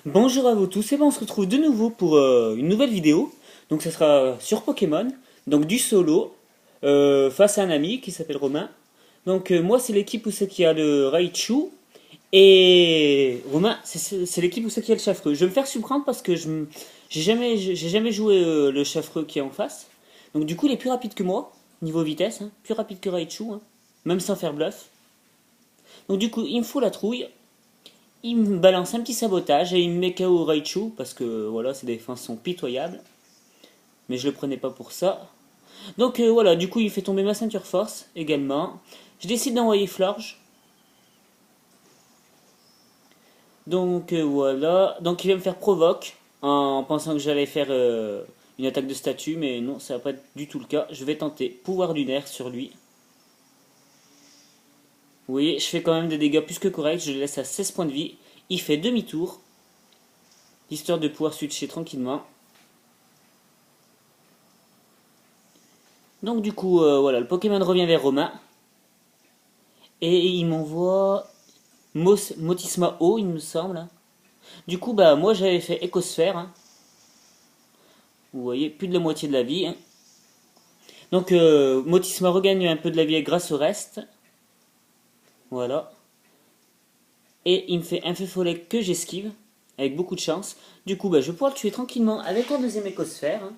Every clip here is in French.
Bonjour à vous tous, et ben on se retrouve de nouveau pour une nouvelle vidéo. Donc ça sera sur Pokémon, donc du solo, face à un ami qui s'appelle Romain. Donc moi c'est l'équipe où c'est qui a le Raichu, et Romain c'est l'équipe où c'est qui a le Chaffreux. Je vais me faire surprendre parce que j'ai jamais joué le Chaffreux qui est en face. Donc du coup il est plus rapide que moi, niveau vitesse, hein, plus rapide que Raichu, hein, même sans faire bluff. Donc du coup il me fout la trouille. Il me balance un petit sabotage et il me met KO Raichu parce que voilà, ses défenses sont pitoyables. Mais je le prenais pas pour ça. Donc voilà, du coup il fait tomber ma ceinture force également. Je décide d'envoyer Florge. Donc voilà, donc il va me faire provoque en pensant que j'allais faire une attaque de statue, mais non, ça va pas être du tout le cas. Je vais tenter pouvoir lunaire sur lui. Vous voyez, je fais quand même des dégâts plus que corrects, je le laisse à 16 points de vie. Il fait demi-tour, histoire de pouvoir switcher tranquillement. Donc du coup, voilà, le Pokémon revient vers Romain. Et il m'envoie Motisma O, il me semble. Du coup, bah moi j'avais fait Écosphère, hein. Vous voyez, plus de la moitié de la vie, hein. Donc Motisma regagne un peu de la vie grâce au reste. Voilà. Et il me fait un feu follet que j'esquive, avec beaucoup de chance. Du coup, bah, je vais pouvoir le tuer tranquillement avec un deuxième Écosphère, hein.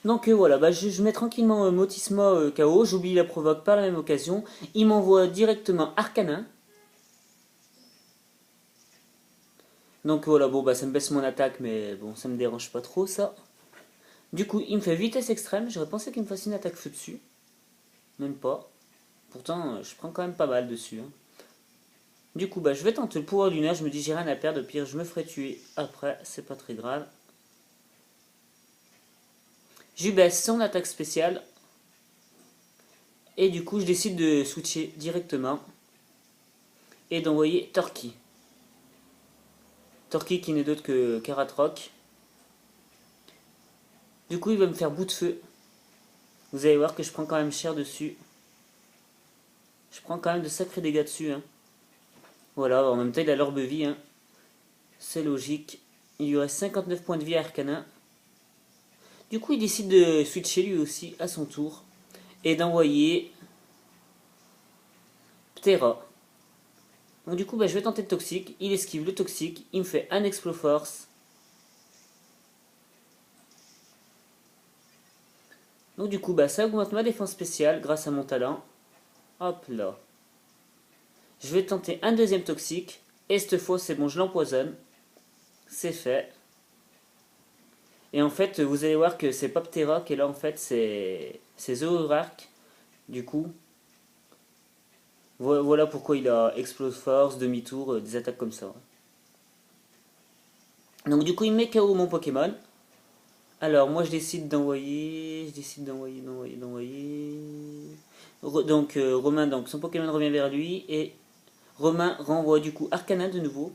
Donc voilà, bah, je mets tranquillement Motisma KO, j'oublie la provoque par la même occasion. Il m'envoie directement Arcanin. Donc voilà, bon bah ça me baisse mon attaque, mais bon ça me dérange pas trop ça. Du coup, il me fait vitesse extrême, j'aurais pensé qu'il me fasse une attaque feu dessus. Même pas. Pourtant, je prends quand même pas mal dessus, hein. Du coup, bah je vais tenter le pouvoir lunaire, je me dis j'ai rien à perdre, au pire je me ferai tuer après, c'est pas très grave. Je lui baisse son attaque spéciale. Et du coup, je décide de switcher directement. Et d'envoyer Torky. Torky qui n'est d'autre que Karatroc. Du coup, il va me faire bout de feu. Vous allez voir que je prends quand même cher dessus. Je prends quand même de sacrés dégâts dessus, hein. Voilà, en même temps, il a l'orbe vie, hein. C'est logique. Il lui reste 59 points de vie à Arcanin. Du coup, il décide de switcher lui aussi à son tour. Et d'envoyer Ptera. Donc du coup, bah, je vais tenter le toxique. Il esquive le toxique. Il me fait un Exploforce. Donc du coup, bah, ça augmente ma défense spéciale grâce à mon talent. Hop là. Je vais tenter un deuxième toxique. Et cette fois, c'est bon, je l'empoisonne. C'est fait. Et en fait, vous allez voir que c'est pas Ptera qui est là, en fait, c'est Zoroark. Du coup, voilà pourquoi il a Explode Force, demi-tour, des attaques comme ça. Donc du coup, il met KO mon Pokémon. Alors, moi, je décide d'envoyer... Je décide d'envoyer... Donc, Romain, donc, son Pokémon revient vers lui. Et Romain renvoie du coup Arcanin de nouveau.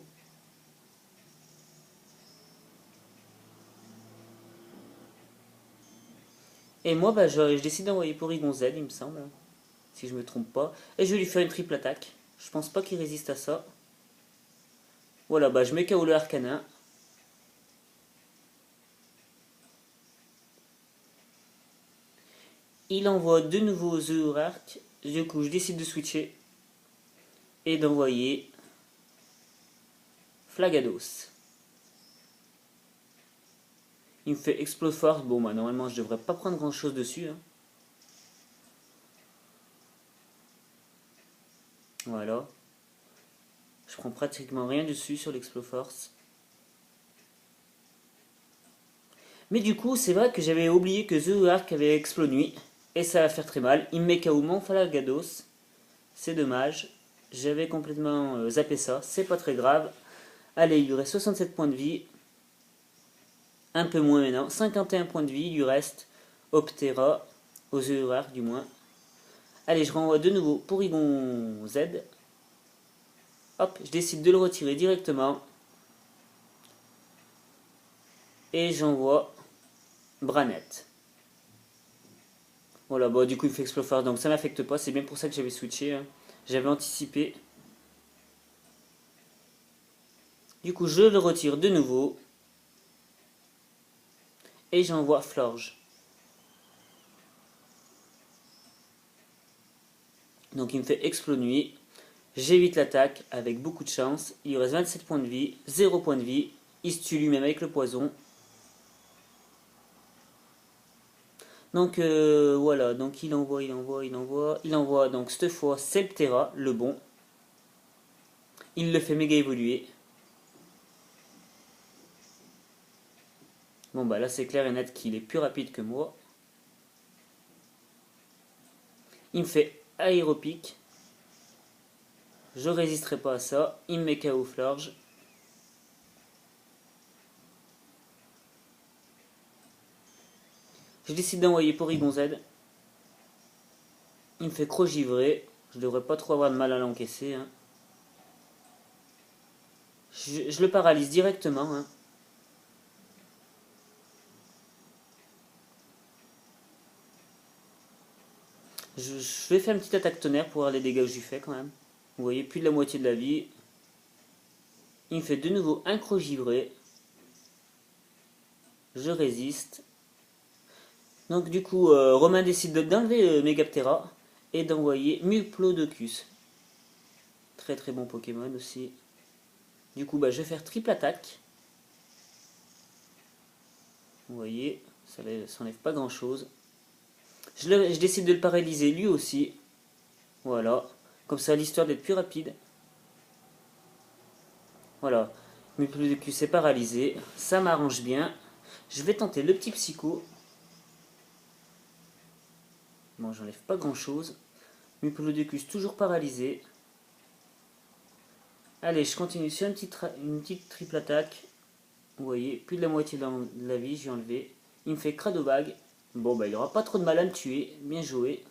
Et moi, bah, je décide d'envoyer Porygon Z, il me semble, hein, si je me trompe pas. Et je vais lui faire une triple attaque. Je pense pas qu'il résiste à ça. Voilà, bah, je mets KO le Arcanin. Il envoie de nouveau Zoroark. Du coup, je décide de switcher et d'envoyer Flagados. Il me fait Explode Force. Bon, bah, normalement, je devrais pas prendre grand chose dessus, hein. Voilà. Je prends pratiquement rien dessus sur l'Explode Force. Mais du coup, c'est vrai que j'avais oublié que Zoroark avait Explo Nuit. Et ça va faire très mal. Il me met KO mon Flagados. C'est dommage. J'avais complètement zappé ça. C'est pas très grave. Allez, il lui reste 67 points de vie. Un peu moins maintenant. 51 points de vie. Il lui reste Optera. Aux Zoroark du moins. Allez, je renvoie de nouveau Porygon Z. Hop, je décide de le retirer directement. Et j'envoie Branette. Voilà, bon, du coup, il fait Explofort, donc ça m'affecte pas. C'est bien pour ça que j'avais switché, hein. J'avais anticipé. Du coup, je le retire de nouveau. Et j'envoie Florge. Donc il me fait exploser. J'évite l'attaque avec beaucoup de chance. Il lui reste 27 points de vie, 0 points de vie. Il se tue lui-même avec le poison. Donc voilà, donc il envoie donc cette fois Septera, le bon. Il le fait méga évoluer. Bon bah là c'est clair et net qu'il est plus rapide que moi. Il me fait aéropique. Je résisterai pas à ça. Il me met KO Florge. Je décide d'envoyer Porygon Z. Il me fait Crogivrer. Je devrais pas trop avoir de mal à l'encaisser. Hein. Je le paralyse directement. Hein. Je vais faire une petite attaque tonnerre pour voir les dégâts que je lui fais quand même. Vous voyez, plus de la moitié de la vie. Il me fait de nouveau un Crogivrer. Je résiste. Donc du coup, Romain décide d'enlever Megaptera et d'envoyer Muplodocus. Très très bon Pokémon aussi. Du coup, bah, je vais faire triple attaque. Vous voyez, ça n'enlève pas grand chose. Je décide de le paralyser lui aussi. Voilà. Comme ça, l'histoire d'être plus rapide. Voilà. Muplodocus est paralysé. Ça m'arrange bien. Je vais tenter le petit Psycho. Bon, j'enlève pas grand chose. Muplodocus toujours paralysé. Allez, je continue sur une petite triple attaque. Vous voyez, plus de la moitié de la vie, j'ai enlevé. Il me fait Cradobag. Bon, bah, il aura pas trop de mal à me tuer. Bien joué.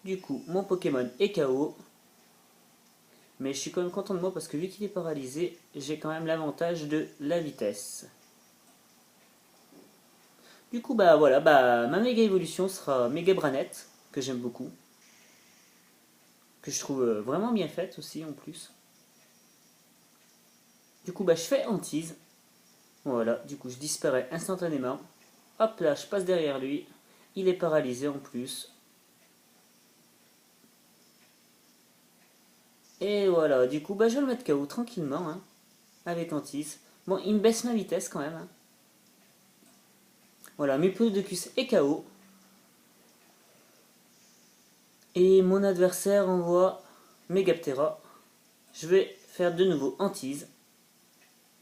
Du coup, mon Pokémon est KO. Mais je suis quand même content de moi parce que vu qu'il est paralysé, j'ai quand même l'avantage de la vitesse. Du coup, bah voilà, bah ma méga évolution sera Méga Branette, que j'aime beaucoup. Que je trouve vraiment bien faite aussi en plus. Du coup, bah je fais hantise. Voilà, du coup je disparais instantanément. Hop là, je passe derrière lui. Il est paralysé en plus. Et voilà, du coup, bah, je vais le mettre KO tranquillement, hein, avec Antis. Bon, il me baisse ma vitesse quand même. Hein. Voilà, Muplodocus est KO. Et mon adversaire envoie Megaptera. Je vais faire de nouveau Antise.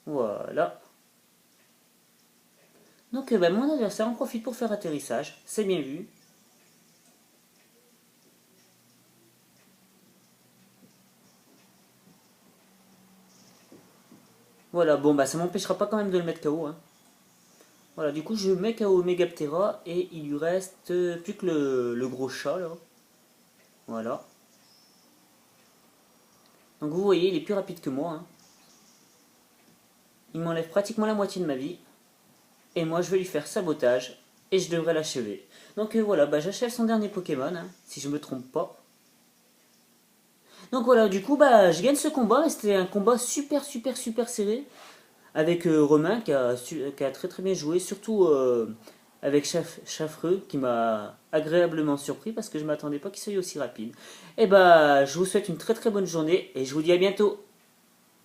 Voilà. Donc bah, mon adversaire en profite pour faire atterrissage. C'est bien vu. Voilà, bon bah ça m'empêchera pas quand même de le mettre KO. Hein. Voilà, du coup je mets KO Megaptera et il lui reste plus que le gros chat là. Voilà. Donc vous voyez, il est plus rapide que moi. Hein. Il m'enlève pratiquement la moitié de ma vie. Et moi je vais lui faire sabotage. Et je devrais l'achever. Donc voilà, bah, j'achève son dernier Pokémon, hein, si je me trompe pas. Donc voilà, du coup bah je gagne ce combat. C'était un combat super super super serré. Avec Romain qui a très très bien joué. Surtout avec Chaffreux qui m'a agréablement surpris parce que je ne m'attendais pas qu'il soit aussi rapide. Et bah je vous souhaite une très très bonne journée et je vous dis à bientôt.